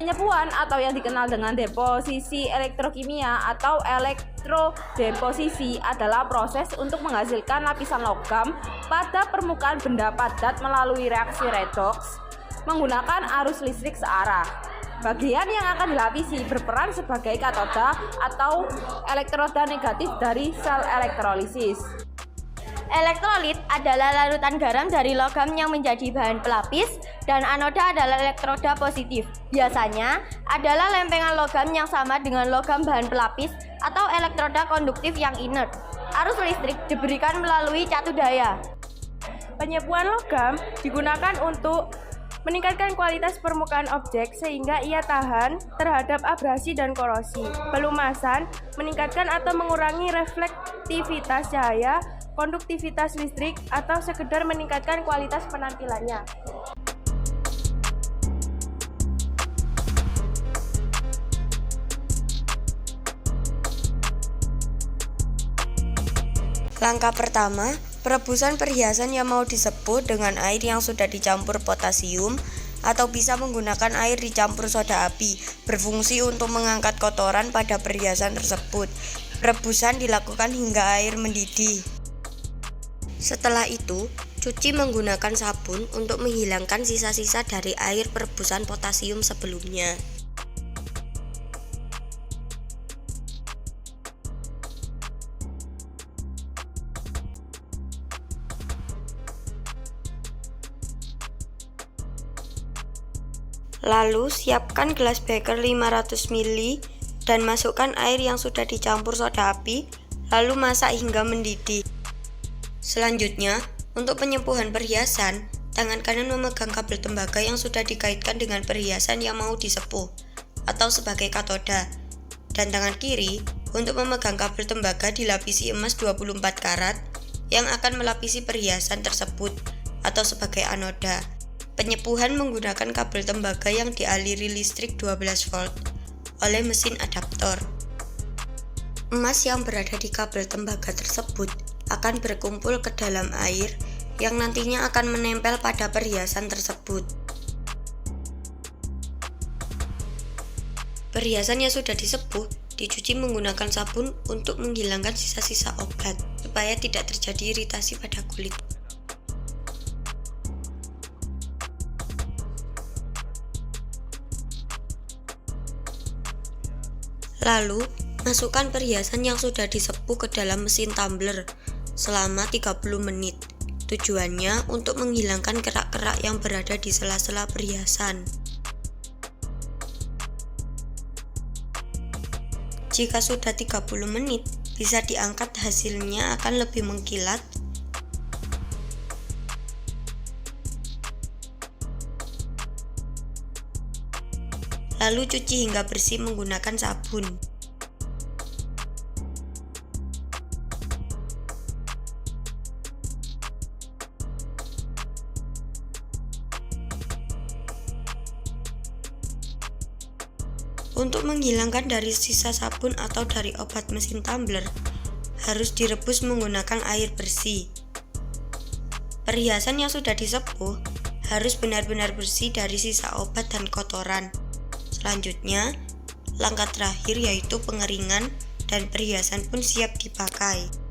Penyepuan atau yang dikenal dengan deposisi elektrokimia atau elektrodeposisi adalah proses untuk menghasilkan lapisan logam pada permukaan benda padat melalui reaksi redoks menggunakan arus listrik searah. Bagian yang akan dilapisi berperan sebagai katoda atau elektroda negatif dari sel elektrolisis. Elektrolit adalah larutan garam dari logam yang menjadi bahan pelapis, dan anoda adalah elektroda positif. Biasanya adalah lempengan logam yang sama dengan logam bahan pelapis atau elektroda konduktif yang inert. Arus listrik diberikan melalui catu daya. Penyepuan logam digunakan untuk meningkatkan kualitas permukaan objek sehingga ia tahan terhadap abrasi dan korosi. Pelumasan meningkatkan atau mengurangi reflektivitas cahaya, konduktivitas listrik, atau sekedar meningkatkan kualitas penampilannya. Langkah pertama, perebusan perhiasan yang mau diseput dengan air yang sudah dicampur potasium atau bisa menggunakan air dicampur soda api, berfungsi untuk mengangkat kotoran pada perhiasan tersebut. Perebusan dilakukan hingga air mendidih. Setelah itu, cuci menggunakan sabun untuk menghilangkan sisa-sisa dari air perebusan potasium sebelumnya. Lalu siapkan gelas beker 500 ml dan masukkan air yang sudah dicampur soda api, lalu masak hingga mendidih. Selanjutnya, untuk penyepuhan perhiasan, tangan kanan memegang kabel tembaga yang sudah dikaitkan dengan perhiasan yang mau disepuh atau sebagai katoda, dan tangan kiri untuk memegang kabel tembaga dilapisi emas 24 karat yang akan melapisi perhiasan tersebut atau sebagai anoda. Penyepuhan menggunakan kabel tembaga yang dialiri listrik 12 volt oleh mesin adaptor. Emas yang berada di kabel tembaga tersebut akan berkumpul ke dalam air yang nantinya akan menempel pada perhiasan tersebut. Perhiasan yang sudah disepuh dicuci menggunakan sabun untuk menghilangkan sisa-sisa obat supaya tidak terjadi iritasi pada kulit. Lalu, masukkan perhiasan yang sudah disepuh ke dalam mesin tumbler selama 30 menit. Tujuannya untuk menghilangkan kerak-kerak yang berada di sela-sela perhiasan. Jika sudah 30 menit, bisa diangkat, hasilnya akan lebih mengkilat. Lalu cuci hingga bersih menggunakan sabun. Untuk menghilangkan dari sisa sabun atau dari obat mesin tumbler, harus direbus menggunakan air bersih. Perhiasan yang sudah disepuh harus benar-benar bersih dari sisa obat dan kotoran. Selanjutnya, langkah terakhir yaitu pengeringan, dan perhiasan pun siap dipakai.